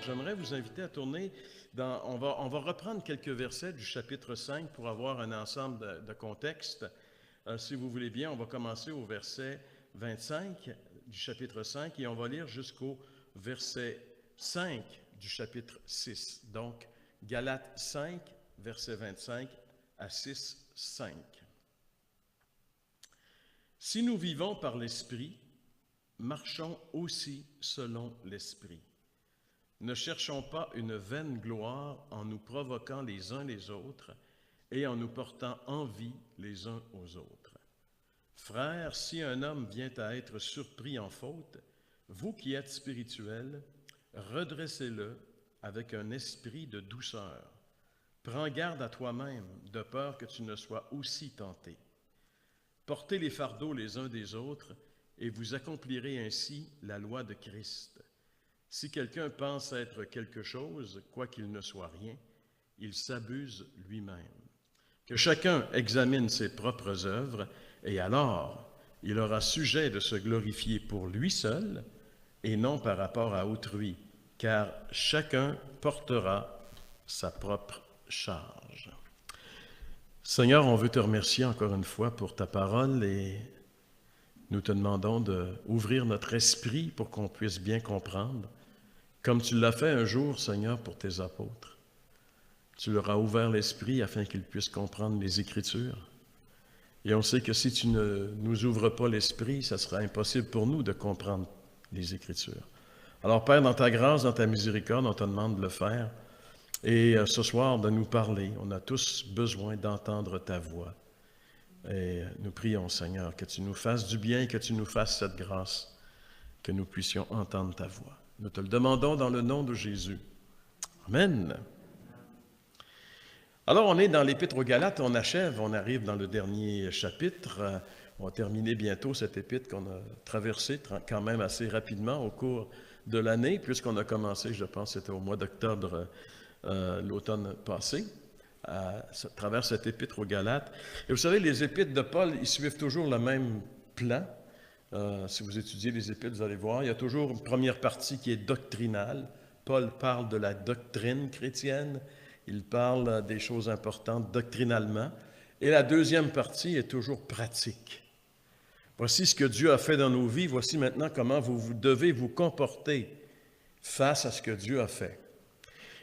J'aimerais vous inviter à tourner on va reprendre quelques versets du chapitre 5 pour avoir un ensemble de contexte. Si vous voulez bien, on va commencer au verset 25 du chapitre 5 et on va lire jusqu'au verset 5 du chapitre 6. Donc, Galates 5, verset 25 à 6, 5. Si nous vivons par l'Esprit, marchons aussi selon l'Esprit. Ne cherchons pas une vaine gloire en nous provoquant les uns les autres et en nous portant envie les uns aux autres. Frères, si un homme vient à être surpris en faute, vous qui êtes spirituels, redressez-le avec un esprit de douceur. Prends garde à toi-même, de peur que tu ne sois aussi tenté. Portez les fardeaux les uns des autres et vous accomplirez ainsi la loi de Christ. Si quelqu'un pense être quelque chose, quoiqu'il ne soit rien, il s'abuse lui-même. Que chacun examine ses propres œuvres, et alors il aura sujet de se glorifier pour lui seul et non par rapport à autrui, car chacun portera sa propre charge. Seigneur, on veut te remercier encore une fois pour ta parole et nous te demandons d'ouvrir notre esprit pour qu'on puisse bien comprendre, comme tu l'as fait un jour, Seigneur, pour tes apôtres. Tu leur as ouvert l'esprit afin qu'ils puissent comprendre les Écritures. Et on sait que si tu ne nous ouvres pas l'esprit, ça sera impossible pour nous de comprendre les Écritures. Alors, Père, dans ta grâce, dans ta miséricorde, on te demande de le faire. Et ce soir, de nous parler. On a tous besoin d'entendre ta voix. Et nous prions, Seigneur, que tu nous fasses du bien, que tu nous fasses cette grâce, que nous puissions entendre ta voix. Nous te le demandons dans le nom de Jésus. Amen. Alors, on est dans l'Épître aux Galates, on achève, on arrive dans le dernier chapitre. On va terminer bientôt cette épître qu'on a traversée quand même assez rapidement au cours de l'année, puisqu'on a commencé, je pense, c'était au mois d'octobre l'automne passé, à travers cette épître aux Galates. Et vous savez, les épîtres de Paul, ils suivent toujours le même plan. Si vous étudiez les épîtres, vous allez voir, il y a toujours une première partie qui est doctrinale. Paul parle de la doctrine chrétienne, il parle des choses importantes doctrinalement. Et la deuxième partie est toujours pratique. Voici ce que Dieu a fait dans nos vies, voici maintenant comment vous devez vous comporter face à ce que Dieu a fait.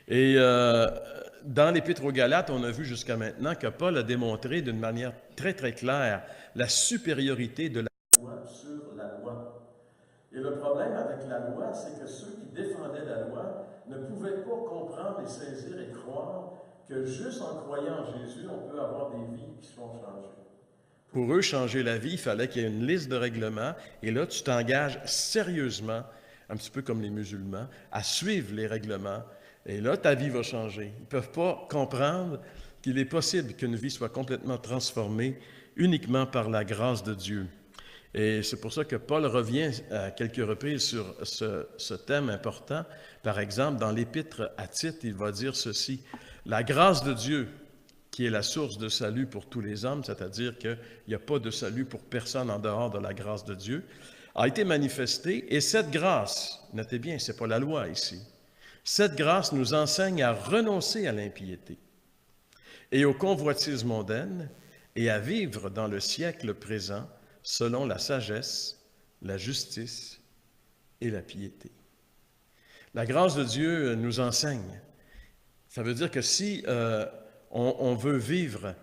Et dans l'Épître aux Galates, on a vu jusqu'à maintenant que Paul a démontré d'une manière très, très claire la supériorité de la loi sur la loi. Et le problème avec la loi, c'est que ceux qui défendaient la loi ne pouvaient pas comprendre et saisir et croire que juste en croyant en Jésus, on peut avoir des vies qui sont changées. Pour eux, changer la vie, il fallait qu'il y ait une liste de règlements. Et là, tu t'engages sérieusement, un petit peu comme les musulmans, à suivre les règlements. Et là, ta vie va changer. Ils ne peuvent pas comprendre qu'il est possible qu'une vie soit complètement transformée uniquement par la grâce de Dieu. Et c'est pour ça que Paul revient à quelques reprises sur ce thème important. Par exemple, dans l'Épître à Tite, il va dire ceci: « La grâce de Dieu, qui est la source de salut pour tous les hommes, c'est-à-dire qu'il n'y a pas de salut pour personne en dehors de la grâce de Dieu, a été manifestée, et cette grâce, notez bien, ce n'est pas la loi ici, cette grâce nous enseigne à renoncer à l'impiété et aux convoitises mondaines et à vivre dans le siècle présent selon la sagesse, la justice et la piété. » La grâce de Dieu nous enseigne. Ça veut dire que si on veut vivre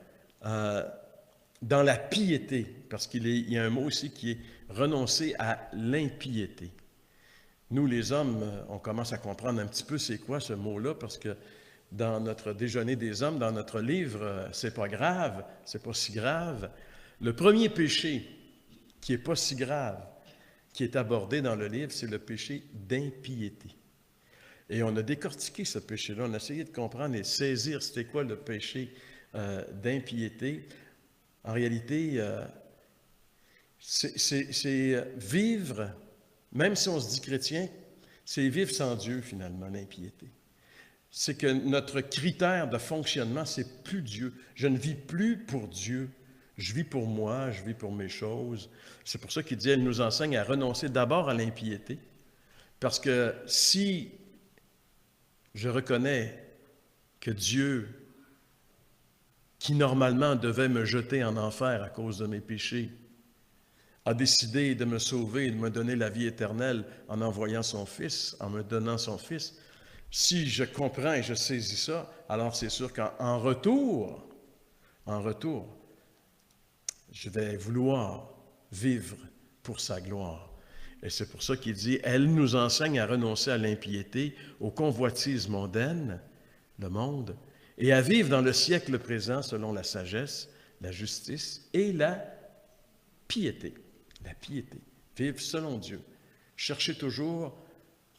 dans la piété, parce qu'il y a un mot aussi qui est renoncer à l'impiété. Nous, les hommes, on commence à comprendre un petit peu c'est quoi ce mot-là, parce que dans notre Déjeuner des hommes, dans notre livre, c'est pas grave, c'est pas si grave. Le premier péché qui n'est pas si grave, qui est abordé dans le livre, c'est le péché d'impiété. Et on a décortiqué ce péché-là, on a essayé de comprendre et saisir c'était quoi le péché d'impiété. En réalité, c'est vivre, même si on se dit chrétien, c'est vivre sans Dieu finalement, l'impiété. C'est que notre critère de fonctionnement, c'est plus Dieu. Je ne vis plus pour Dieu. Je vis pour moi, je vis pour mes choses. C'est pour ça qu'il dit, elle nous enseigne à renoncer d'abord à l'impiété. Parce que si je reconnais que Dieu, qui normalement devait me jeter en enfer à cause de mes péchés, a décidé de me sauver et de me donner la vie éternelle en envoyant son Fils, en me donnant son Fils. Si je comprends et je saisis ça, alors c'est sûr qu'en retour, je vais vouloir vivre pour sa gloire. Et c'est pour ça qu'il dit, elle nous enseigne à renoncer à l'impiété, aux convoitises mondaines, le monde, et à vivre dans le siècle présent selon la sagesse, la justice et la piété. La piété. Vivre selon Dieu. Chercher toujours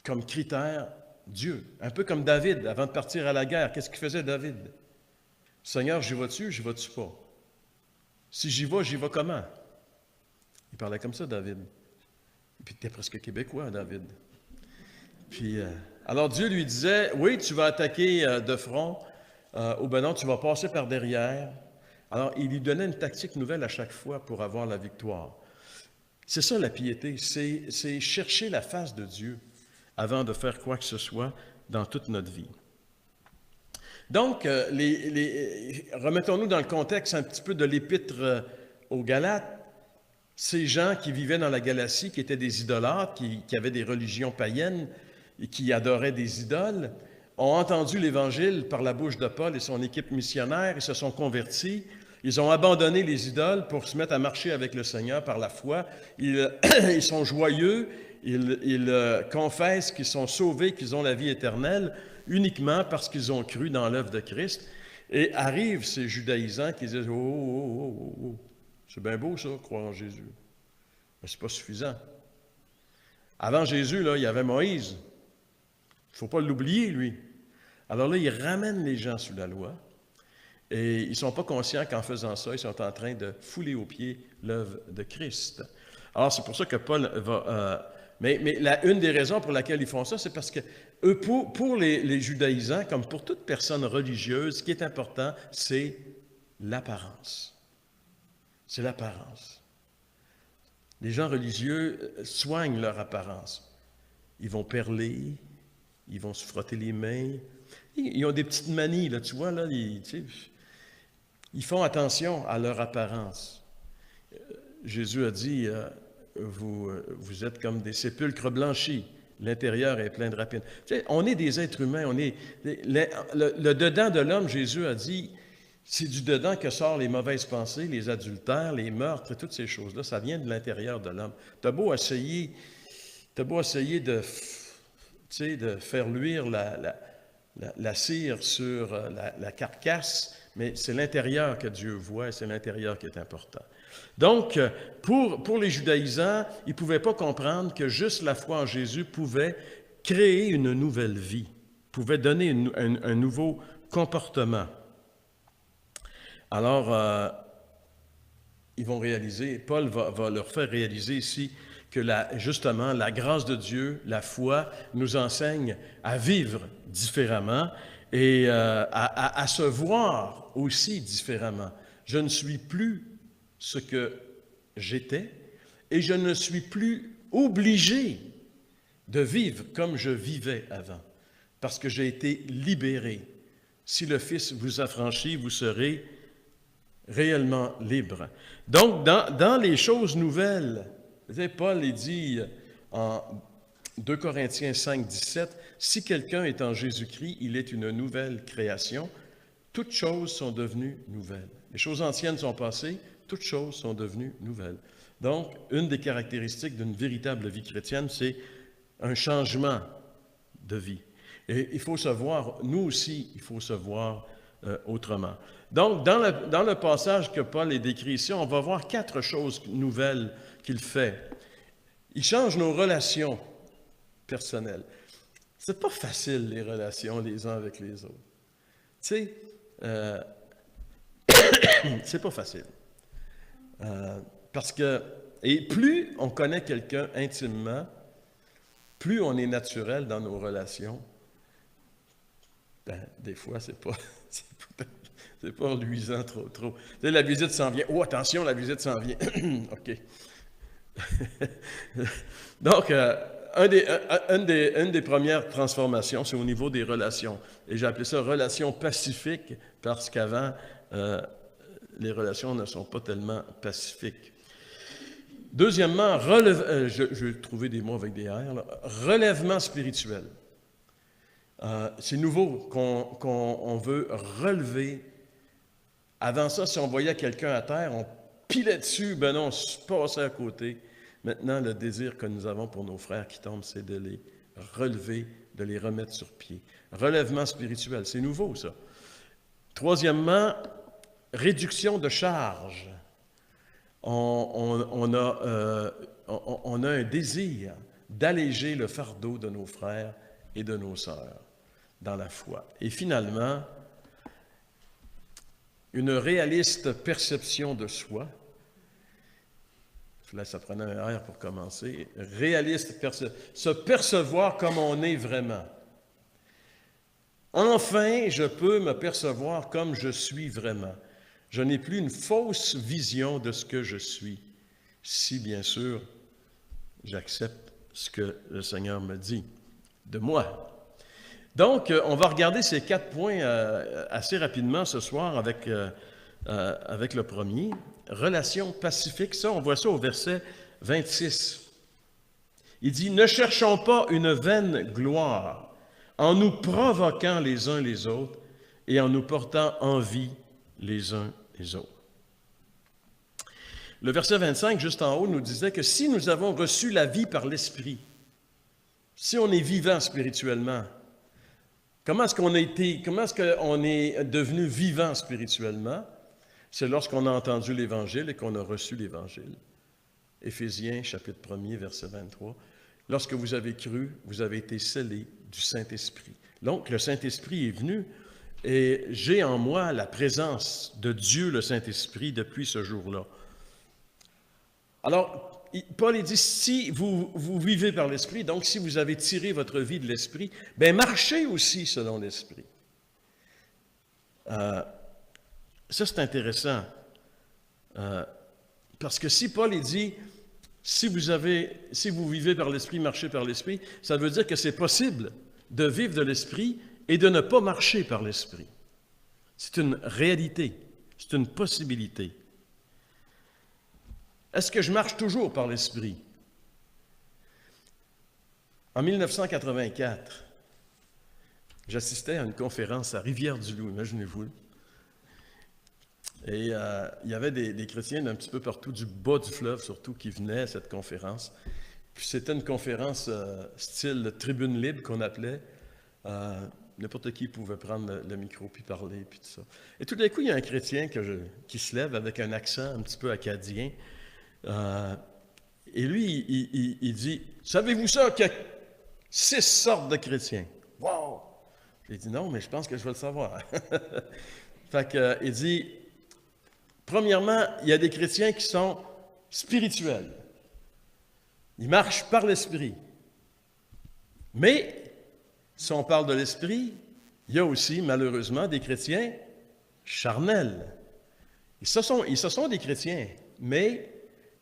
comme critère Dieu. Un peu comme David, avant de partir à la guerre. Qu'est-ce qu'il faisait, David? Seigneur, j'y vas-tu pas? Si j'y vais comment? Il parlait comme ça, David. Et puis, il était presque québécois, David. Puis, alors Dieu lui disait, oui, tu vas attaquer de front, ou ben non, tu vas passer par derrière. Alors, il lui donnait une tactique nouvelle à chaque fois pour avoir la victoire. C'est ça la piété, c'est chercher la face de Dieu avant de faire quoi que ce soit dans toute notre vie. Donc, remettons-nous dans le contexte un petit peu de l'épître aux Galates. Ces gens qui vivaient dans la Galatie, qui étaient des idolâtres, qui avaient des religions païennes et qui adoraient des idoles, ont entendu l'Évangile par la bouche de Paul et son équipe missionnaire, ils se sont convertis, ils ont abandonné les idoles pour se mettre à marcher avec le Seigneur par la foi. Ils sont joyeux, ils confessent qu'ils sont sauvés, qu'ils ont la vie éternelle, uniquement parce qu'ils ont cru dans l'œuvre de Christ. Et arrivent ces judaïsants qui disent « Oh, c'est bien beau ça, croire en Jésus. Mais c'est pas suffisant. Avant Jésus, là, il y avait Moïse. Il ne faut pas l'oublier, lui. Alors là, il ramène les gens sous la loi. Et ils ne sont pas conscients qu'en faisant ça, ils sont en train de fouler aux pieds l'œuvre de Christ. Alors, c'est pour ça que Paul va... Mais une des raisons pour laquelle ils font ça, c'est parce que eux, pour les judaïsants, comme pour toute personne religieuse, ce qui est important, c'est l'apparence. C'est l'apparence. Les gens religieux soignent leur apparence. Ils vont perler, ils vont se frotter les mains. Ils ont des petites manies, là, tu vois, là, ils font attention à leur apparence. Jésus a dit, vous êtes comme des sépulcres blanchis, l'intérieur est plein de rapines. Tu sais, on est des êtres humains, le dedans de l'homme, Jésus a dit, c'est du dedans que sortent les mauvaises pensées, les adultères, les meurtres, toutes ces choses-là, ça vient de l'intérieur de l'homme. T'as beau essayer de faire luire la cire sur la carcasse, mais c'est l'intérieur que Dieu voit et c'est l'intérieur qui est important. Donc, pour les judaïsants, ils ne pouvaient pas comprendre que juste la foi en Jésus pouvait créer une nouvelle vie, pouvait donner un nouveau comportement. Alors, ils vont réaliser, Paul va leur faire réaliser ici que justement, la grâce de Dieu, la foi, nous enseigne à vivre différemment et à se voir aussi différemment. Je ne suis plus ce que j'étais et je ne suis plus obligé de vivre comme je vivais avant, parce que j'ai été libéré. Si le Fils vous affranchit, vous serez réellement libre. Donc, dans les choses nouvelles, Paul il dit en 2 Corinthiens 5, 17, « Si quelqu'un est en Jésus-Christ, il est une nouvelle création. Toutes choses sont devenues nouvelles. Les choses anciennes sont passées, toutes choses sont devenues nouvelles. » Donc, une des caractéristiques d'une véritable vie chrétienne, c'est un changement de vie. Et il faut se voir, nous aussi, il faut se voir autrement. Donc, dans le passage que Paul est décrit ici, on va voir 4 choses nouvelles qu'il fait. Il change nos relations personnelles. C'est pas facile, les relations les uns avec les autres. Tu sais, c'est pas facile. Parce que, et plus on connaît quelqu'un intimement, plus on est naturel dans nos relations, des fois, c'est pas luisant trop. Tu sais, la visite s'en vient. Oh, attention, la visite s'en vient. OK. Donc, une des premières transformations, c'est au niveau des relations. Et j'ai appelé ça relations pacifiques parce qu'avant, les relations ne sont pas tellement pacifiques. Deuxièmement, je vais trouver des mots avec des R, là. Relèvement spirituel. C'est nouveau qu'on veut relever. Avant ça, si on voyait quelqu'un à terre, on pilait dessus, ben non, on se passait à côté. Maintenant, le désir que nous avons pour nos frères qui tombent, c'est de les relever, de les remettre sur pied. Relèvement spirituel, c'est nouveau ça. Troisièmement, réduction de charge. On a un désir d'alléger le fardeau de nos frères et de nos sœurs dans la foi. Et finalement, une réaliste perception de soi. Là, ça prenait un R pour commencer. Réaliste, se percevoir comme on est vraiment. Enfin, je peux me percevoir comme je suis vraiment. Je n'ai plus une fausse vision de ce que je suis, si bien sûr j'accepte ce que le Seigneur me dit de moi. Donc, on va regarder ces 4 points assez rapidement ce soir avec le premier. Relation pacifique, ça, on voit ça au verset 26. Il dit « Ne cherchons pas une vaine gloire en nous provoquant les uns les autres et en nous portant envie les uns les autres. » Le verset 25, juste en haut, nous disait que si nous avons reçu la vie par l'Esprit, si on est vivant spirituellement, comment est-ce qu'on est devenu vivant spirituellement? C'est lorsqu'on a entendu l'Évangile et qu'on a reçu l'Évangile. Éphésiens, chapitre 1er, verset 23. Lorsque vous avez cru, vous avez été scellés du Saint-Esprit. Donc, le Saint-Esprit est venu et j'ai en moi la présence de Dieu, le Saint-Esprit, depuis ce jour-là. Alors, Paul il dit, si vous vivez par l'Esprit, donc si vous avez tiré votre vie de l'Esprit, bien marchez aussi selon l'Esprit. Ça, c'est intéressant. Parce que si Paul il dit, si vous vivez par l'Esprit, marchez par l'Esprit, ça veut dire que c'est possible de vivre de l'Esprit et de ne pas marcher par l'Esprit. C'est une réalité, c'est une possibilité. Est-ce que je marche toujours par l'Esprit? En 1984, j'assistais à une conférence à Rivière-du-Loup, imaginez-vous. Et il y avait des chrétiens d'un petit peu partout, du bas du fleuve surtout, qui venaient à cette conférence. Puis c'était une conférence style tribune libre qu'on appelait. N'importe qui pouvait prendre le micro puis parler, puis tout ça. Et tout d'un coup, il y a un chrétien qui se lève avec un accent un petit peu acadien. Et lui, il dit, « Savez-vous ça qu'il y a 6 sortes de chrétiens? » Wow! J'ai dit, « Non, mais je pense que je vais le savoir. » Fait que, il dit, premièrement, il y a des chrétiens qui sont spirituels. Ils marchent par l'Esprit. Mais, si on parle de l'Esprit, il y a aussi, malheureusement, des chrétiens charnels. Et ce sont des chrétiens, mais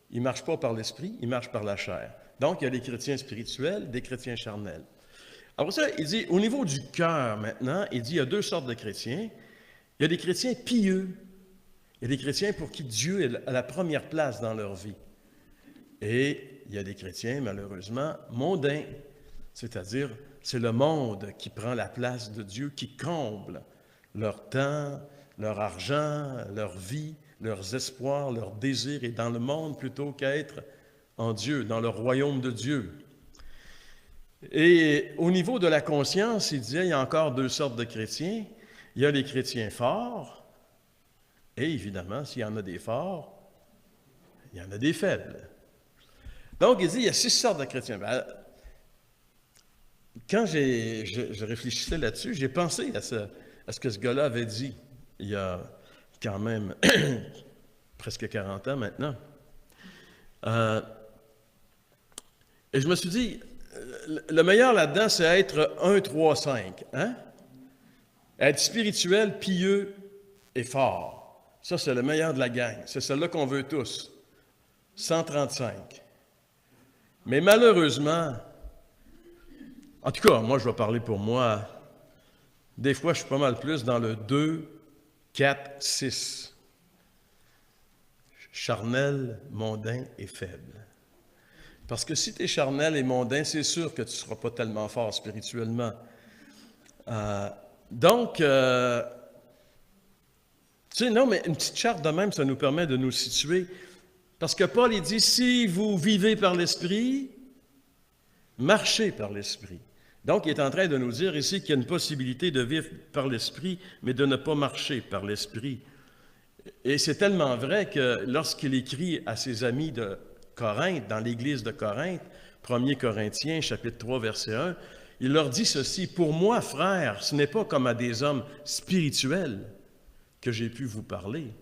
ils ne marchent pas par l'Esprit, ils marchent par la chair. Donc, il y a des chrétiens spirituels, des chrétiens charnels. Alors ça, il dit, au niveau du cœur maintenant, il dit, il y a 2 sortes de chrétiens. Il y a des chrétiens pieux. Il y a des chrétiens pour qui Dieu est à la première place dans leur vie. Et il y a des chrétiens, malheureusement, mondains. C'est-à-dire, c'est le monde qui prend la place de Dieu, qui comble leur temps, leur argent, leur vie, leurs espoirs, leurs désirs, et dans le monde plutôt qu'être en Dieu, dans le royaume de Dieu. Et au niveau de la conscience, il disait, il y a encore 2 sortes de chrétiens. Il y a les chrétiens forts, et évidemment, s'il y en a des forts, il y en a des faibles. Donc, il dit, il y a 6 sortes de chrétiens. Ben, quand je réfléchissais là-dessus, j'ai pensé à ce que ce gars-là avait dit il y a quand même presque 40 ans maintenant. Et je me suis dit, le meilleur là-dedans, c'est être 1, 3, 5. Hein? Être spirituel, pieux et fort. Ça, c'est le meilleur de la gang. C'est celui-là qu'on veut tous. 135. Mais malheureusement, En tout cas, moi, je vais parler pour moi. Des fois, je suis pas mal plus dans le 2, 4, 6. Charnel, mondain et faible. Parce que si tu es charnel et mondain, c'est sûr que tu ne seras pas tellement fort spirituellement. Donc, tu sais, non, mais une petite charte de même, ça nous permet de nous situer. Parce que Paul, il dit, si vous vivez par l'Esprit, marchez par l'Esprit. Donc, il est en train de nous dire ici qu'il y a une possibilité de vivre par l'Esprit, mais de ne pas marcher par l'Esprit. Et c'est tellement vrai que lorsqu'il écrit à ses amis de Corinthe, dans l'église de Corinthe, 1 Corinthiens, chapitre 3, verset 1, il leur dit ceci, « Pour moi, frères, ce n'est pas comme à des hommes spirituels que j'ai pu vous parler,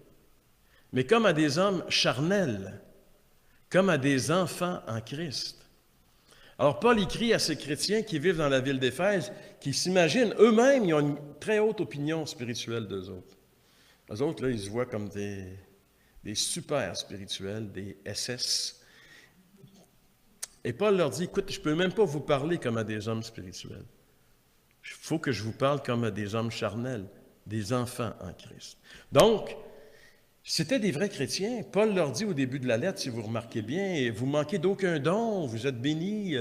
mais comme à des hommes charnels, comme à des enfants en Christ. » Alors, Paul écrit à ces chrétiens qui vivent dans la ville d'Éphèse, qui s'imaginent eux-mêmes, ils ont une très haute opinion spirituelle d'eux autres. Eux autres, là, ils se voient comme des super spirituels, des SS. Et Paul leur dit, écoute, je ne peux même pas vous parler comme à des hommes spirituels. Il faut que je vous parle comme à des hommes charnels, des enfants en Christ. Donc, c'était des vrais chrétiens. Paul leur dit au début de la lettre, si vous remarquez bien, vous manquez d'aucun don, vous êtes bénis,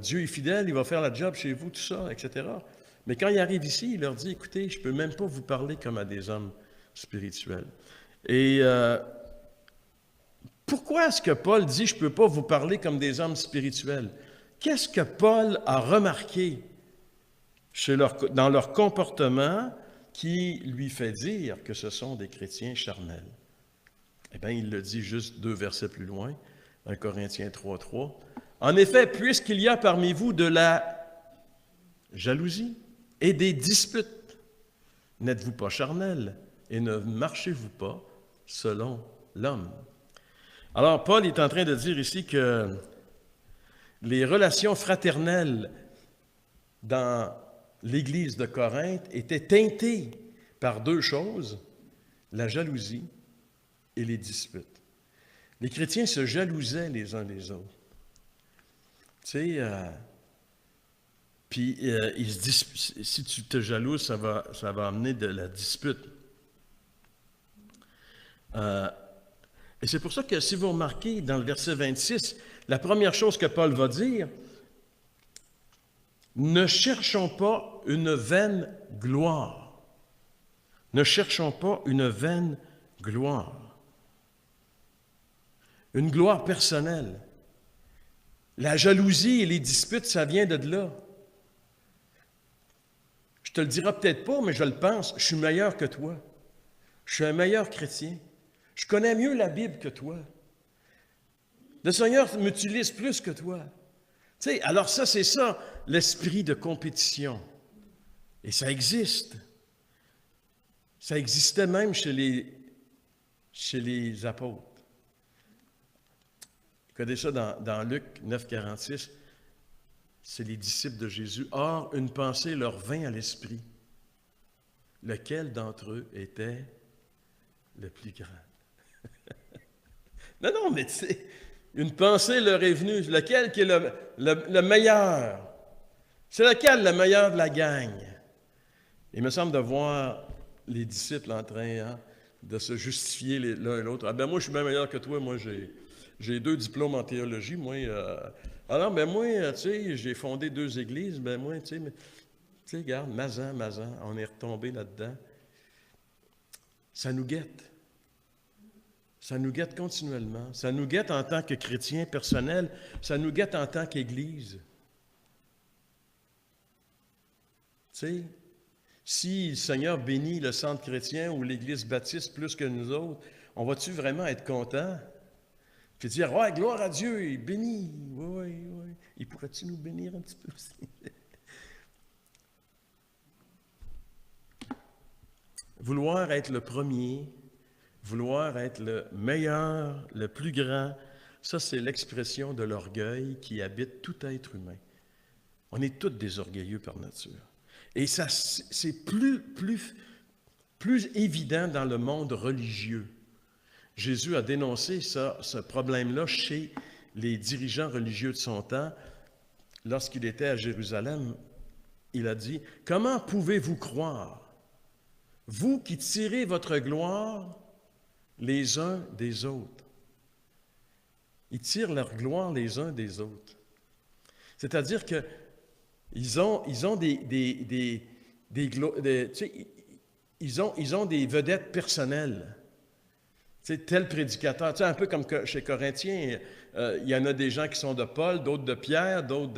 Dieu est fidèle, il va faire la job chez vous, tout ça, etc. Mais quand il arrive ici, il leur dit, écoutez, je ne peux même pas vous parler comme à des hommes spirituels. Et pourquoi est-ce que Paul dit, je ne peux pas vous parler comme des hommes spirituels? Qu'est-ce que Paul a remarqué dans leur comportement qui lui fait dire que ce sont des chrétiens charnels? Eh bien, il le dit juste 2 versets plus loin, 1 Corinthiens 3, 3. En effet, puisqu'il y a parmi vous de la jalousie et des disputes, n'êtes-vous pas charnels et ne marchez-vous pas selon l'homme? Alors, Paul est en train de dire ici que les relations fraternelles dans l'Église de Corinthe étaient teintées par 2 choses, la jalousie et les disputes. Les chrétiens se jalousaient les uns les autres. Tu sais, puis ils se disent, si tu te jalouses, ça va amener de la dispute. Et c'est pour ça que si vous remarquez dans le verset 26, la première chose que Paul va dire, ne cherchons pas une vaine gloire. Ne cherchons pas une vaine gloire. Une gloire personnelle. La jalousie et les disputes, ça vient de là. Je te le dirai peut-être pas, mais je le pense, je suis meilleur que toi. Je suis un meilleur chrétien. Je connais mieux la Bible que toi. Le Seigneur m'utilise plus que toi. Tu sais, alors ça, c'est ça, l'esprit de compétition. Et ça existe. Ça existait même chez les apôtres. Vous connaissez ça dans Luc 9, 46. C'est les disciples de Jésus. Or, une pensée leur vint à l'esprit. Lequel d'entre eux était le plus grand? Non, mais tu sais, une pensée leur est venue. Lequel qui est le meilleur? C'est lequel le meilleur de la gang? Il me semble de voir les disciples en train de se justifier l'un et l'autre. Ah ben moi, je suis bien meilleur que toi. Moi, j'ai 2 diplômes en théologie. Moi, alors, ben moi, tu sais, j'ai fondé 2 églises. Ben moi, tu sais, regarde, Mazan, on est retombé là-dedans. Ça nous guette. Ça nous guette continuellement. Ça nous guette en tant que chrétien personnel. Ça nous guette en tant qu'Église. Tu sais, si le Seigneur bénit le centre chrétien ou l'Église baptiste plus que nous autres, on va-tu vraiment être content? Puis dire, ouais, gloire à Dieu, il bénit. Oui. Il pourrait-tu nous bénir un petit peu aussi? Vouloir être le premier, vouloir être le meilleur, le plus grand, ça c'est l'expression de l'orgueil qui habite tout être humain. On est tous des orgueilleux par nature. Et ça, c'est plus évident dans le monde religieux. Jésus a dénoncé ce problème-là chez les dirigeants religieux de son temps lorsqu'il était à Jérusalem, il a dit, « Comment pouvez-vous croire, vous qui tirez votre gloire les uns des autres? » Ils tirent leur gloire les uns des autres. C'est-à-dire qu'ils ont des vedettes personnelles. Tu sais, tel prédicateur, tu sais, un peu comme chez Corinthiens, il y en a des gens qui sont de Paul, d'autres de Pierre, d'autres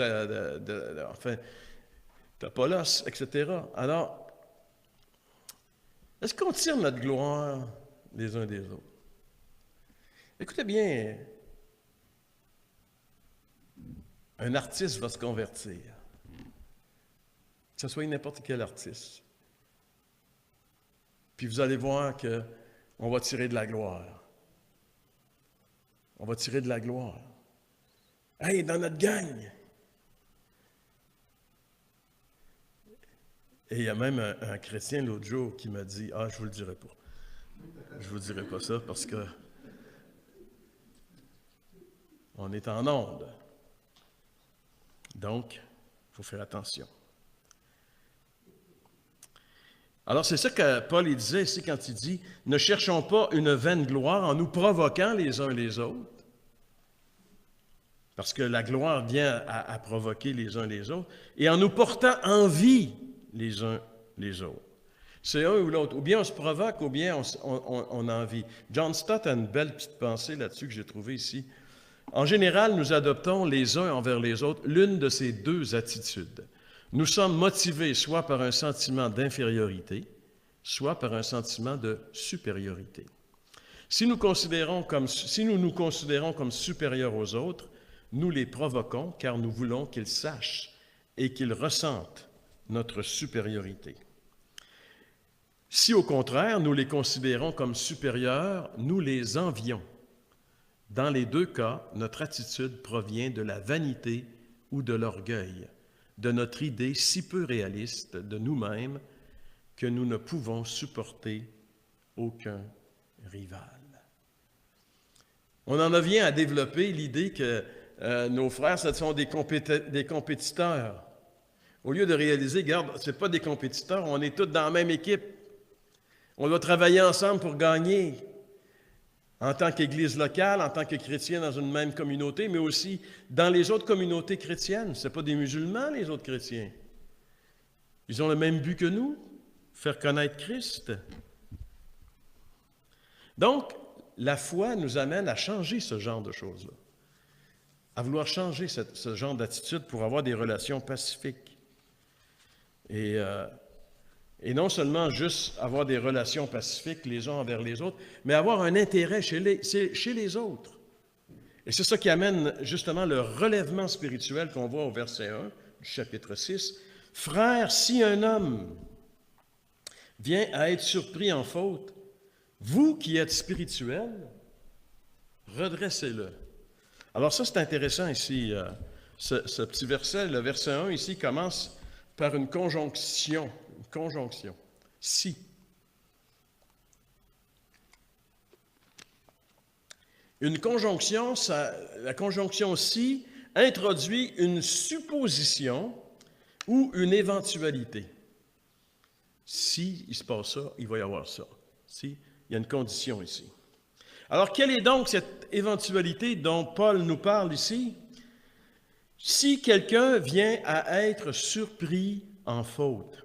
d'Apollos, etc. Alors, est-ce qu'on tire notre gloire les uns des autres? Écoutez bien, un artiste va se convertir, que ce soit n'importe quel artiste. Puis vous allez voir qu'on va tirer de la gloire. On va tirer de la gloire. Hey, dans notre gang! Et il y a même un chrétien l'autre jour qui m'a dit, « Ah, je ne vous le dirai pas. Je ne vous dirai pas ça parce que on est en onde. Donc, il faut faire attention. » Alors, c'est ça que Paul il disait ici quand il dit « Ne cherchons pas une vaine gloire en nous provoquant les uns les autres. » Parce que la gloire vient à provoquer les uns les autres. Et en nous portant envie les uns les autres. C'est un ou l'autre. Ou bien on se provoque, ou bien on a envie. John Stott a une belle petite pensée là-dessus que j'ai trouvée ici. En général, nous adoptons les uns envers les autres l'une de ces deux attitudes. Nous sommes motivés soit par un sentiment d'infériorité, soit par un sentiment de supériorité. Si nous nous considérons comme supérieurs aux autres, nous les provoquons car nous voulons qu'ils sachent et qu'ils ressentent notre supériorité. Si au contraire, nous les considérons comme supérieurs, nous les envions. Dans les deux cas, notre attitude provient de la vanité ou de l'orgueil, de notre idée si peu réaliste de nous-mêmes que nous ne pouvons supporter aucun rival. On en vient à développer l'idée que nos frères, ce sont des compétiteurs. Au lieu de réaliser, regarde, ce n'est pas des compétiteurs, on est tous dans la même équipe. On doit travailler ensemble pour gagner. En tant qu'Église locale, en tant que chrétien dans une même communauté, mais aussi dans les autres communautés chrétiennes. Ce ne sont pas des musulmans, les autres chrétiens. Ils ont le même but que nous, faire connaître Christ. Donc, la foi nous amène à changer ce genre de choses-là, à vouloir changer ce genre d'attitude pour avoir des relations pacifiques. Et non seulement juste avoir des relations pacifiques les uns envers les autres, mais avoir un intérêt chez les autres. Et c'est ça qui amène justement le relèvement spirituel qu'on voit au verset 1 du chapitre 6. « Frères, si un homme vient à être surpris en faute, vous qui êtes spirituels, redressez-le. » Alors ça, c'est intéressant ici, ce petit verset. Le verset 1 ici commence par une conjonction. Si. Une conjonction, la conjonction si introduit une supposition ou une éventualité. Si il se passe ça, il va y avoir ça. Si, il y a une condition ici. Alors, quelle est donc cette éventualité dont Paul nous parle ici? Si quelqu'un vient à être surpris en faute.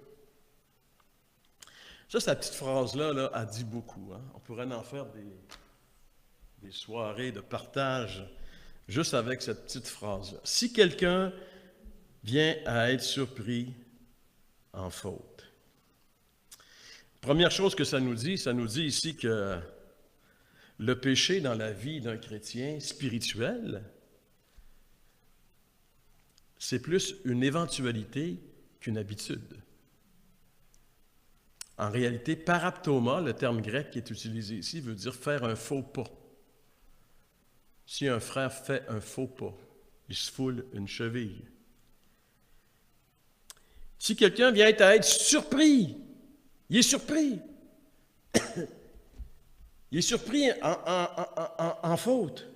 Ça, cette petite phrase-là, elle dit beaucoup. Hein? On pourrait en faire des soirées de partage juste avec cette petite phrase-là. Si quelqu'un vient à être surpris en faute. Première chose que ça nous dit ici que le péché dans la vie d'un chrétien spirituel, c'est plus une éventualité qu'une habitude. En réalité, paraptoma, le terme grec qui est utilisé ici, veut dire faire un faux pas. Si un frère fait un faux pas, il se foule une cheville. Si quelqu'un vient à être surpris, il est surpris. Il est surpris en faute.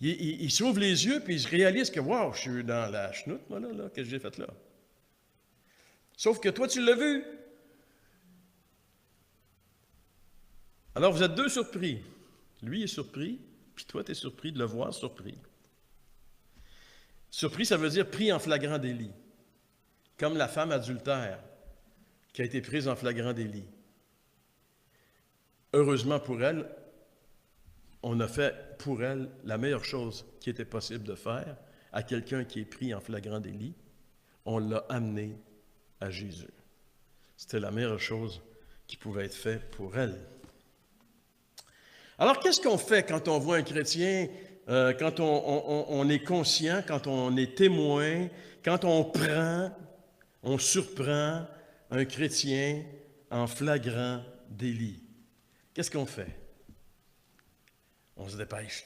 Il s'ouvre les yeux, puis il réalise que, wow, je suis dans la chenoute, moi, là, qu'est-ce que j'ai fait là? Sauf que toi, tu l'as vu. Alors, vous êtes deux surpris. Lui est surpris, puis toi, tu es surpris de le voir surpris. Surpris, ça veut dire pris en flagrant délit. Comme la femme adultère qui a été prise en flagrant délit. Heureusement pour elle, on a fait pour elle la meilleure chose qui était possible de faire à quelqu'un qui est pris en flagrant délit. On l'a amené à Jésus. C'était la meilleure chose qui pouvait être faite pour elle. Alors, qu'est-ce qu'on fait quand on voit un chrétien, quand on est conscient, quand on est témoin, quand on surprend un chrétien en flagrant délit? Qu'est-ce qu'on fait? On se dépêche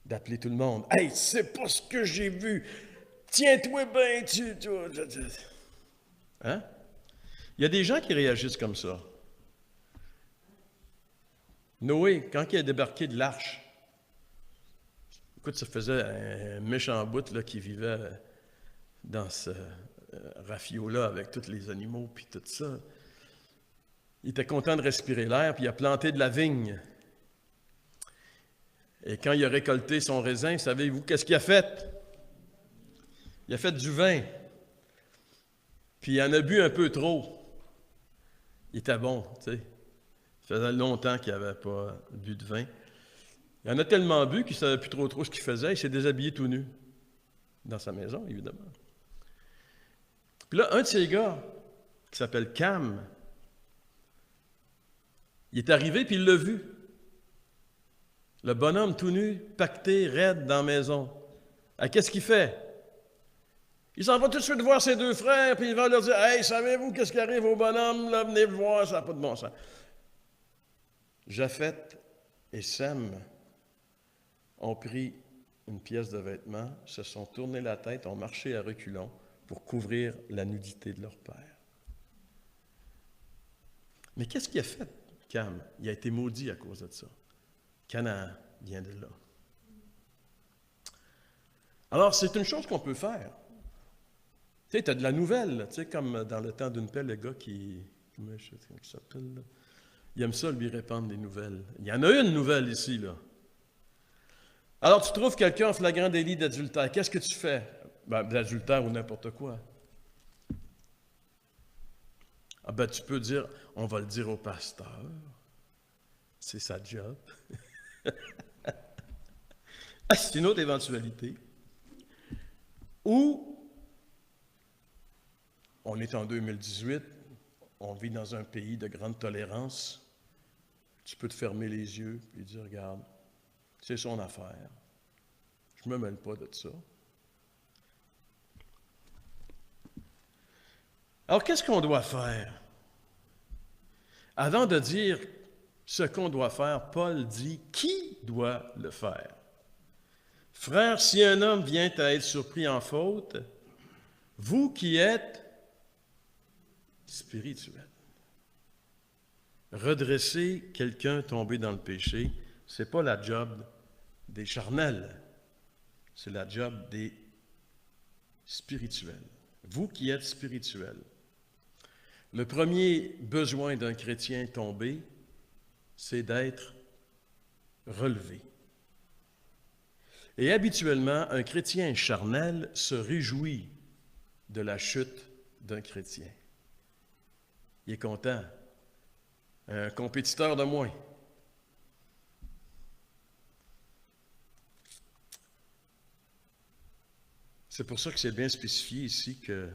d'appeler tout le monde. « Hey, c'est pas ce que j'ai vu! Tiens-toi bien, tu... » Hein? Il y a des gens qui réagissent comme ça. Noé, quand il a débarqué de l'arche, écoute, ça faisait un méchant bout là, qui vivait dans ce rafio-là avec tous les animaux puis tout ça. Il était content de respirer l'air, puis il a planté de la vigne. Et quand il a récolté son raisin, savez-vous qu'est-ce qu'il a fait? Il a fait du vin. Puis il en a bu un peu trop. Il était bon, tu sais. Ça faisait longtemps qu'il n'avait pas bu de vin. Il en a tellement bu qu'il ne savait plus trop ce qu'il faisait. Il s'est déshabillé tout nu. Dans sa maison, évidemment. Puis là, un de ces gars, qui s'appelle Cam, il est arrivé puis il l'a vu. Le bonhomme tout nu, pacté, raide dans la maison. Qu'est-ce qu'il fait? Il s'en va tout de suite voir ses deux frères, puis il va leur dire « Hey, savez-vous qu'est-ce qui arrive au bonhomme? Là, venez le voir, ça n'a pas de bon sens. » Japheth et Sem ont pris une pièce de vêtement, se sont tournés la tête, ont marché à reculons pour couvrir la nudité de leur père. Mais qu'est-ce qu'il a fait, Cam? Il a été maudit à cause de ça. Canaan vient de là. Alors, c'est une chose qu'on peut faire. Tu sais, tu as de la nouvelle, tu sais, comme dans le temps d'une paix, le gars qui s'appelle, là. Il aime ça, lui, répandre des nouvelles. Il y en a une nouvelle ici, là. Alors, tu trouves quelqu'un en flagrant délit d'adultère. Qu'est-ce que tu fais? D'adultère ou n'importe quoi. Tu peux dire, on va le dire au pasteur. C'est sa job. C'est une autre éventualité. Ou, on est en 2018, on vit dans un pays de grande tolérance. Tu peux te fermer les yeux et dire, regarde, c'est son affaire. Je ne me mêle pas de ça. Alors, qu'est-ce qu'on doit faire? Avant de dire ce qu'on doit faire, Paul dit qui doit le faire. Frères, si un homme vient à être surpris en faute, vous qui êtes spirituels, redresser quelqu'un tombé dans le péché, ce n'est pas la job des charnels, c'est la job des spirituels. Vous qui êtes spirituels. Le premier besoin d'un chrétien tombé, c'est d'être relevé. Et habituellement, un chrétien charnel se réjouit de la chute d'un chrétien. Il est content. Un compétiteur de moins. C'est pour ça que c'est bien spécifié ici que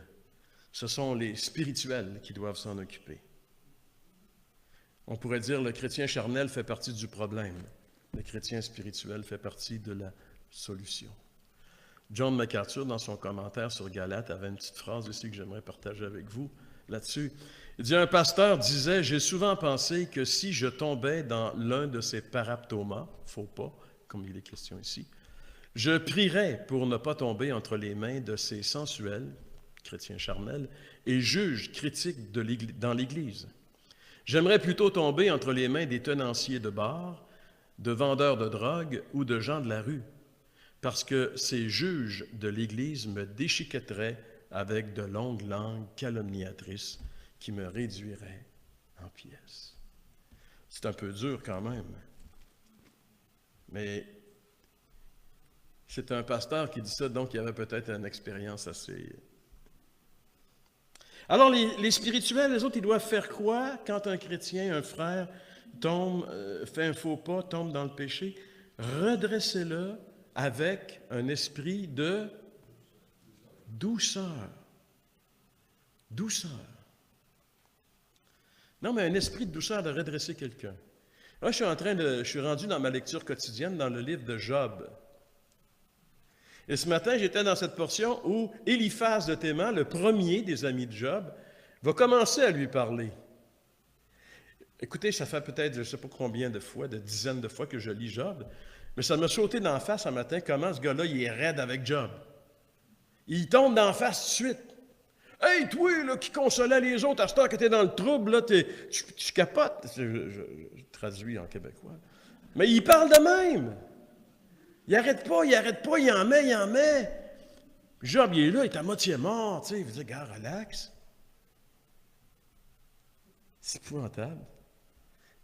ce sont les spirituels qui doivent s'en occuper. On pourrait dire que le chrétien charnel fait partie du problème. Le chrétien spirituel fait partie de la solution. John MacArthur, dans son commentaire sur Galates, avait une petite phrase ici que j'aimerais partager avec vous là-dessus. Il dit, un pasteur disait, « J'ai souvent pensé que si je tombais dans l'un de ces paraptomas, faux pas, comme il est question ici, je prierais pour ne pas tomber entre les mains de ces sensuels, chrétiens charnels, et juges critiques dans l'Église. J'aimerais plutôt tomber entre les mains des tenanciers de bar, de vendeurs de drogue ou de gens de la rue. parce que ces juges de l'Église me déchiquetteraient avec de longues langues calomniatrices qui me réduiraient en pièces. C'est un peu dur quand même, mais c'est un pasteur qui dit ça, donc il avait peut-être une expérience assez... Alors les spirituels, les autres, ils doivent faire quoi quand un chrétien, un frère, tombe, fait un faux pas, tombe dans le péché? Redressez-le avec un esprit de douceur. Douceur. Non, mais un esprit de douceur de redresser quelqu'un. Là, je suis rendu dans ma lecture quotidienne dans le livre de Job. Et ce matin, j'étais dans cette portion où Éliphaz de Théman, le premier des amis de Job, va commencer à lui parler. Écoutez, ça fait peut-être, je ne sais pas combien de fois, de dizaines de fois que je lis Job, mais ça m'a sauté d'en face ce matin comment ce gars-là, il est raide avec Job. Il tombe d'en face tout de suite. « Hey, toi, là, qui consolait les autres, à ce temps que tu es dans le trouble, là, tu capotes. » Je traduis en québécois. Mais il parle de même. Il n'arrête pas, il en met. Job, il est là, il est à moitié mort, tu sais. Il veut dire, gars, relax. C'est épouvantable.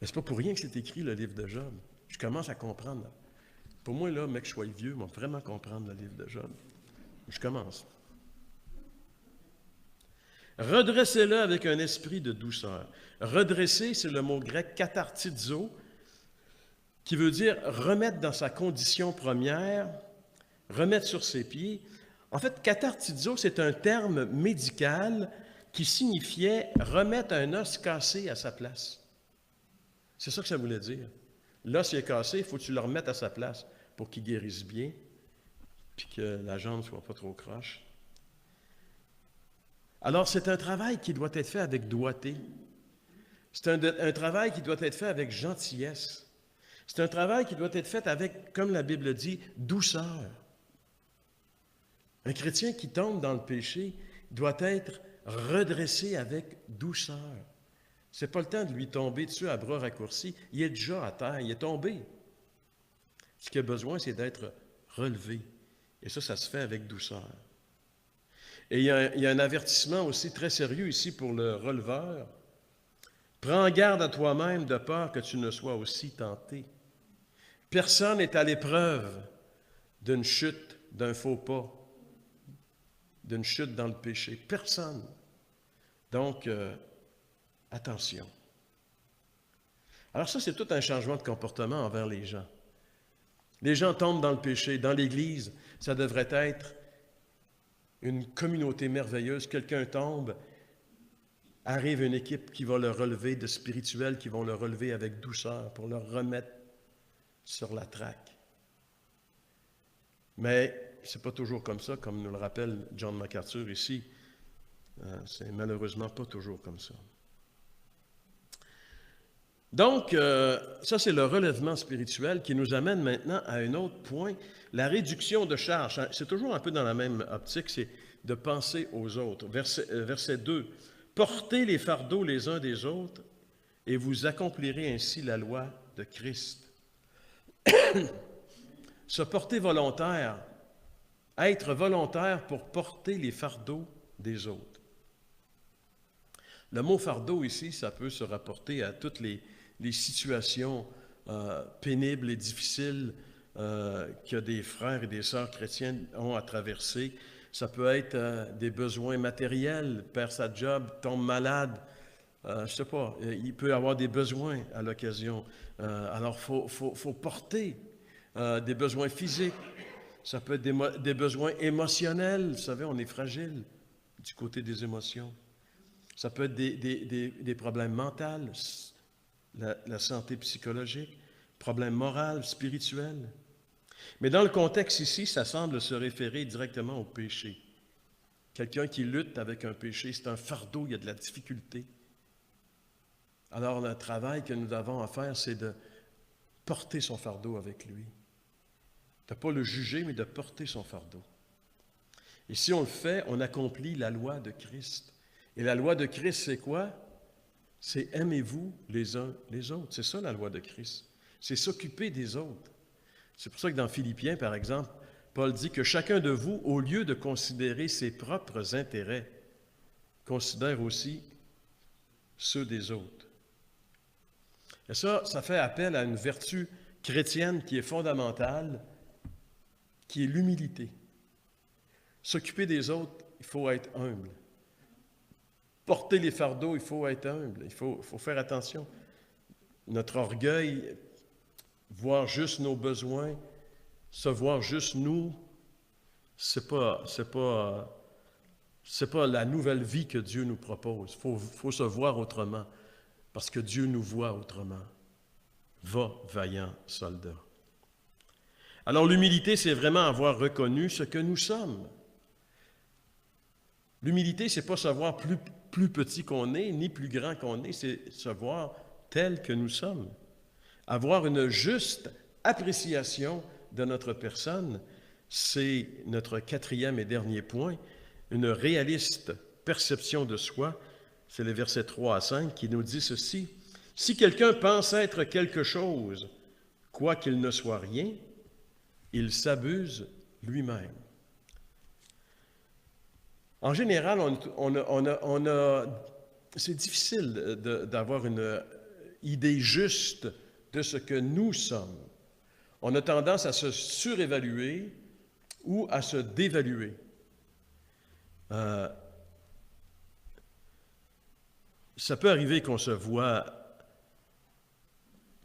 Mais c'est pas pour rien que c'est écrit, le livre de Job. Je commence à comprendre. Pour moi, là, mec, je sois vieux, moi, vraiment comprendre le livre de Job. Je commence. Redressez-le avec un esprit de douceur. Redresser, c'est le mot grec katartizo, qui veut dire remettre dans sa condition première, remettre sur ses pieds. En fait, katartizo, c'est un terme médical qui signifiait remettre un os cassé à sa place. C'est ça que ça voulait dire. L'os est cassé, il faut que tu le remettes à sa place pour qu'il guérisse bien, puis que la jambe ne soit pas trop croche. Alors, c'est un travail qui doit être fait avec doigté. C'est un travail qui doit être fait avec gentillesse. C'est un travail qui doit être fait avec, comme la Bible dit, douceur. Un chrétien qui tombe dans le péché doit être redressé avec douceur. Ce n'est pas le temps de lui tomber dessus à bras raccourcis. Il est déjà à terre, il est tombé. Ce qu'il a besoin, c'est d'être relevé. Et ça se fait avec douceur. Et il y a un avertissement aussi très sérieux ici pour le releveur. Prends garde à toi-même de peur que tu ne sois aussi tenté. Personne n'est à l'épreuve d'une chute, d'un faux pas, d'une chute dans le péché. Personne. Donc, attention. Alors ça, c'est tout un changement de comportement envers les gens. Les gens tombent dans le péché. Dans l'Église, ça devrait être une communauté merveilleuse. Quelqu'un tombe, arrive une équipe qui va le relever, de spirituels qui vont le relever avec douceur pour le remettre sur la traque. Mais ce n'est pas toujours comme ça, comme nous le rappelle John MacArthur ici. C'est malheureusement pas toujours comme ça. Donc, ça c'est le relèvement spirituel qui nous amène maintenant à un autre point, la réduction de charge. C'est toujours un peu dans la même optique, c'est de penser aux autres. Verset 2. « Portez les fardeaux les uns des autres et vous accomplirez ainsi la loi de Christ. » Se porter volontaire, être volontaire pour porter les fardeaux des autres. Le mot fardeau ici, ça peut se rapporter à toutes les situations pénibles et difficiles que des frères et des sœurs chrétiennes ont à traverser. Ça peut être des besoins matériels, perd sa job, tombe malade, je ne sais pas, il peut avoir des besoins à l'occasion. Alors, faut porter des besoins physiques, ça peut être des besoins émotionnels. Vous savez, on est fragile du côté des émotions. Ça peut être des problèmes mentaux, la santé psychologique, problèmes moraux, spirituels. Mais dans le contexte ici, ça semble se référer directement au péché. Quelqu'un qui lutte avec un péché, c'est un fardeau, il y a de la difficulté. Alors, le travail que nous avons à faire, c'est de porter son fardeau avec lui. De ne pas le juger, mais de porter son fardeau. Et si on le fait, on accomplit la loi de Christ. Et la loi de Christ, c'est quoi? C'est aimez-vous les uns les autres. C'est ça la loi de Christ. C'est s'occuper des autres. C'est pour ça que dans Philippiens, par exemple, Paul dit que chacun de vous, au lieu de considérer ses propres intérêts, considère aussi ceux des autres. Et ça fait appel à une vertu chrétienne qui est fondamentale, qui est l'humilité. S'occuper des autres, il faut être humble. Porter les fardeaux, il faut être humble. Il faut faire attention. Notre orgueil, voir juste nos besoins, se voir juste nous, c'est pas la nouvelle vie que Dieu nous propose. Faut se voir autrement, parce que Dieu nous voit autrement. Va, vaillant soldat. Alors l'humilité, c'est vraiment avoir reconnu ce que nous sommes. L'humilité, c'est pas se voir plus petit qu'on est, ni plus grand qu'on est, c'est se voir tel que nous sommes. Avoir une juste appréciation de notre personne, c'est notre quatrième et dernier point. Une réaliste perception de soi, c'est les versets 3 à 5 qui nous dit ceci. « Si quelqu'un pense être quelque chose, quoiqu'il ne soit rien, il s'abuse lui-même. » En général, c'est difficile d'avoir une idée juste de ce que nous sommes. On a tendance à se surévaluer ou à se dévaluer. Ça peut arriver qu'on se voit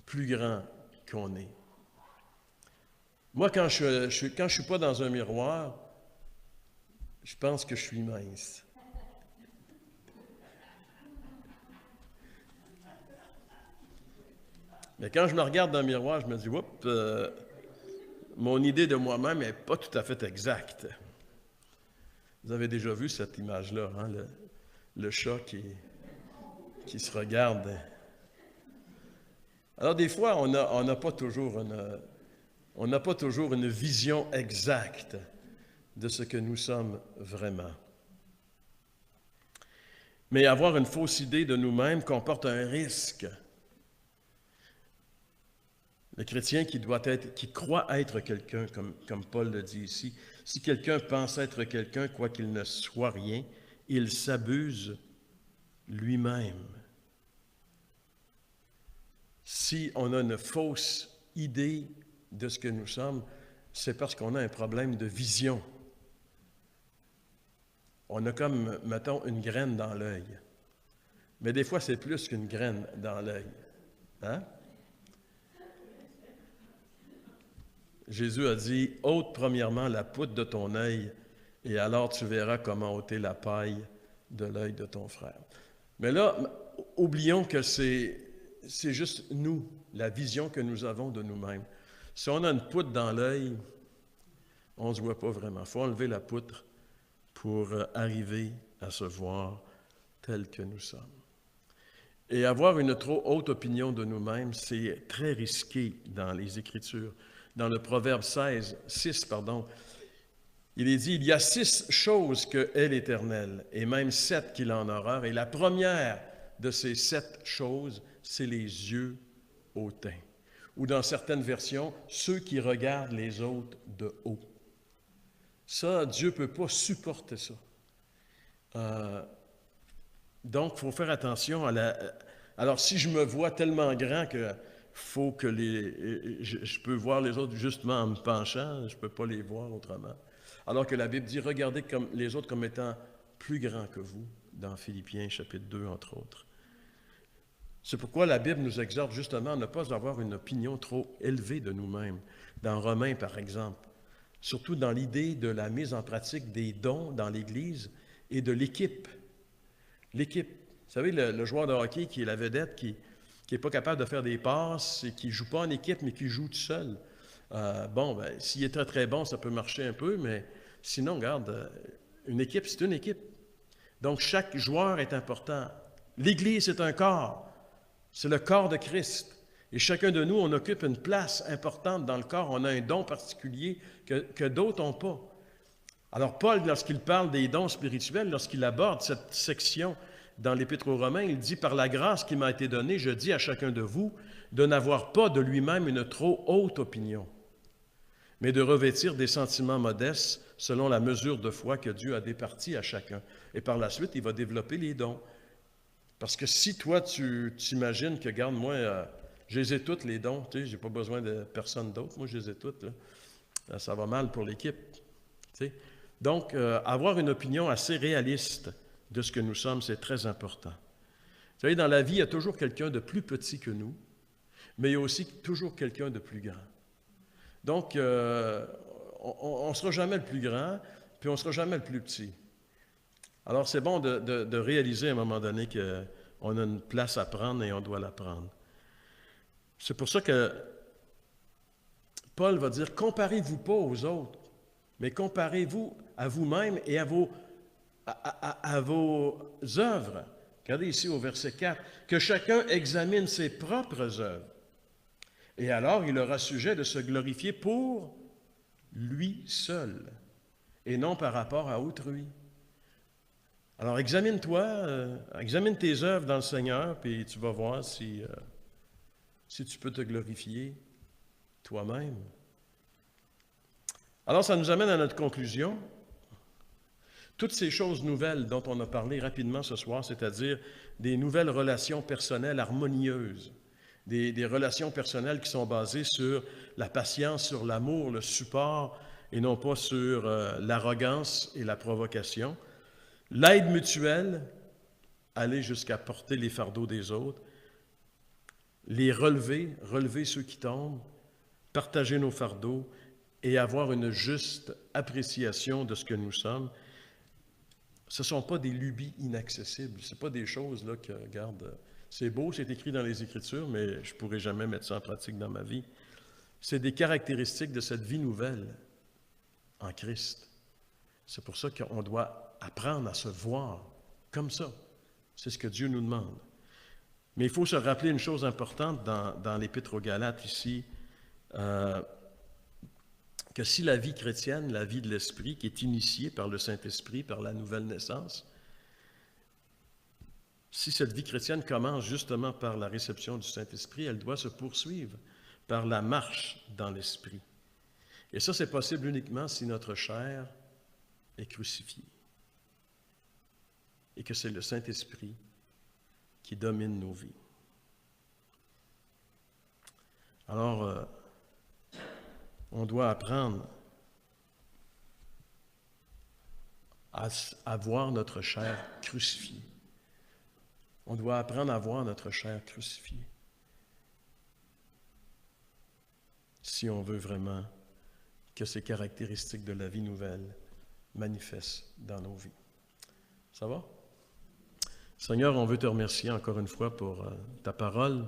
plus grand qu'on est. Moi, quand je suis pas dans un miroir, je pense que je suis mince. Mais quand je me regarde dans le miroir, je me dis, oups, mon idée de moi-même n'est pas tout à fait exacte. Vous avez déjà vu cette image-là, hein, le chat qui se regarde. Alors des fois, on n'a pas toujours une vision exacte de ce que nous sommes vraiment. Mais avoir une fausse idée de nous-mêmes comporte un risque. Le chrétien qui croit être quelqu'un, comme Paul le dit ici, si quelqu'un pense être quelqu'un, quoiqu'il ne soit rien, il s'abuse lui-même. Si on a une fausse idée de ce que nous sommes, c'est parce qu'on a un problème de vision. On a comme, mettons, une graine dans l'œil. Mais des fois, c'est plus qu'une graine dans l'œil. Hein? Jésus a dit, « ôte premièrement la poutre de ton œil, et alors tu verras comment ôter la paille de l'œil de ton frère. » Mais là, oublions que c'est juste nous, la vision que nous avons de nous-mêmes. Si on a une poutre dans l'œil, on ne se voit pas vraiment. Il faut enlever la poutre pour arriver à se voir tel que nous sommes. Et avoir une trop haute opinion de nous-mêmes, c'est très risqué dans les Écritures. Dans le Proverbe 6, il est dit, « Il y a 6 choses que hait l'Éternel, et même 7 qu'il en a horreur. Et la première de ces 7 choses, c'est les yeux hautains. » Ou dans certaines versions, « ceux qui regardent les autres de haut. » Ça, Dieu ne peut pas supporter ça. Donc, il faut faire attention à Alors, si je me vois tellement grand que faut que je peux voir les autres justement en me penchant, je ne peux pas les voir autrement. Alors que la Bible dit, regardez les autres comme étant plus grands que vous, dans Philippiens chapitre 2, entre autres. C'est pourquoi la Bible nous exhorte justement à ne pas avoir une opinion trop élevée de nous-mêmes. Dans Romains, par exemple, surtout dans l'idée de la mise en pratique des dons dans l'Église et de l'équipe. L'équipe. Vous savez, le joueur de hockey qui est la vedette, qui n'est pas capable de faire des passes et qui ne joue pas en équipe, mais qui joue tout seul. S'il est très, très bon, ça peut marcher un peu, mais sinon, regarde, une équipe, c'est une équipe. Donc, chaque joueur est important. L'Église, c'est un corps. C'est le corps de Christ. Et chacun de nous, on occupe une place importante dans le corps. On a un don particulier que d'autres n'ont pas. Alors, Paul, lorsqu'il parle des dons spirituels, lorsqu'il aborde cette section dans l'Épître aux Romains, il dit « Par la grâce qui m'a été donnée, je dis à chacun de vous de n'avoir pas de lui-même une trop haute opinion, mais de revêtir des sentiments modestes selon la mesure de foi que Dieu a départie à chacun. Et par la suite, il va développer les dons. Parce que si toi, tu t'imagines que, regarde, moi, je les ai toutes, les dons, tu sais, je n'ai pas besoin de personne d'autre, moi, je les ai toutes, là, ça va mal pour l'équipe. Tu sais. Donc, avoir une opinion assez réaliste de ce que nous sommes, c'est très important. Vous savez, dans la vie, il y a toujours quelqu'un de plus petit que nous, mais il y a aussi toujours quelqu'un de plus grand. Donc, on ne sera jamais le plus grand, puis on ne sera jamais le plus petit. Alors, c'est bon de réaliser à un moment donné qu'on a une place à prendre et on doit la prendre. C'est pour ça que Paul va dire, comparez-vous pas aux autres, mais comparez-vous à vous-même et à vos œuvres. Regardez ici au verset 4, que chacun examine ses propres œuvres. Et alors, il aura sujet de se glorifier pour lui seul, et non par rapport à autrui. Alors, examine-toi, examine tes œuvres dans le Seigneur, puis tu vas voir si tu peux te glorifier toi-même. Alors, ça nous amène à notre conclusion. Toutes ces choses nouvelles dont on a parlé rapidement ce soir, c'est-à-dire des nouvelles relations personnelles harmonieuses, des relations personnelles qui sont basées sur la patience, sur l'amour, le support, et non pas sur l'arrogance et la provocation. L'aide mutuelle, aller jusqu'à porter les fardeaux des autres, les relever ceux qui tombent, partager nos fardeaux et avoir une juste appréciation de ce que nous sommes. Ce ne sont pas des lubies inaccessibles. Ce ne sont pas des choses là, que, regarde, c'est beau, c'est écrit dans les Écritures, mais je ne pourrai jamais mettre ça en pratique dans ma vie. C'est des caractéristiques de cette vie nouvelle en Christ. C'est pour ça qu'on doit apprendre à se voir comme ça. C'est ce que Dieu nous demande. Mais il faut se rappeler une chose importante dans l'Épître aux Galates ici, que si la vie chrétienne, la vie de l'Esprit, qui est initiée par le Saint-Esprit, par la nouvelle naissance, si cette vie chrétienne commence justement par la réception du Saint-Esprit, elle doit se poursuivre par la marche dans l'Esprit. Et ça, c'est possible uniquement si notre chair est crucifiée et que c'est le Saint-Esprit qui domine nos vies. Alors, on doit apprendre à voir notre chair crucifiée. On doit apprendre à voir notre chair crucifiée. Si on veut vraiment que ces caractéristiques de la vie nouvelle manifestent dans nos vies. Ça va? Seigneur, on veut te remercier encore une fois pour ta parole.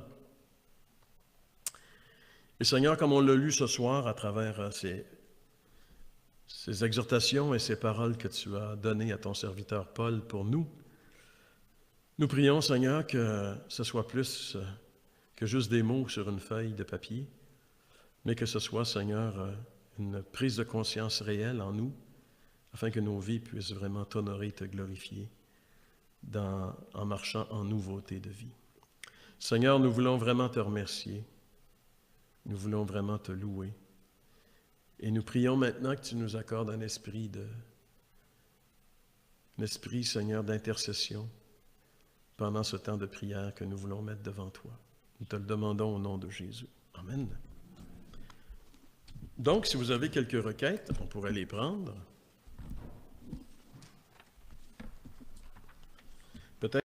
Et Seigneur, comme on l'a lu ce soir à travers ces exhortations et ces paroles que tu as données à ton serviteur Paul pour nous, nous prions, Seigneur, que ce soit plus que juste des mots sur une feuille de papier, mais que ce soit, Seigneur, une prise de conscience réelle en nous, afin que nos vies puissent vraiment t'honorer et te glorifier en marchant en nouveauté de vie. Seigneur, nous voulons vraiment te remercier. Nous voulons vraiment te louer. Et nous prions maintenant que tu nous accordes un esprit, Seigneur, d'intercession pendant ce temps de prière que nous voulons mettre devant toi. Nous te le demandons au nom de Jésus. Amen. Donc, si vous avez quelques requêtes, on pourrait les prendre.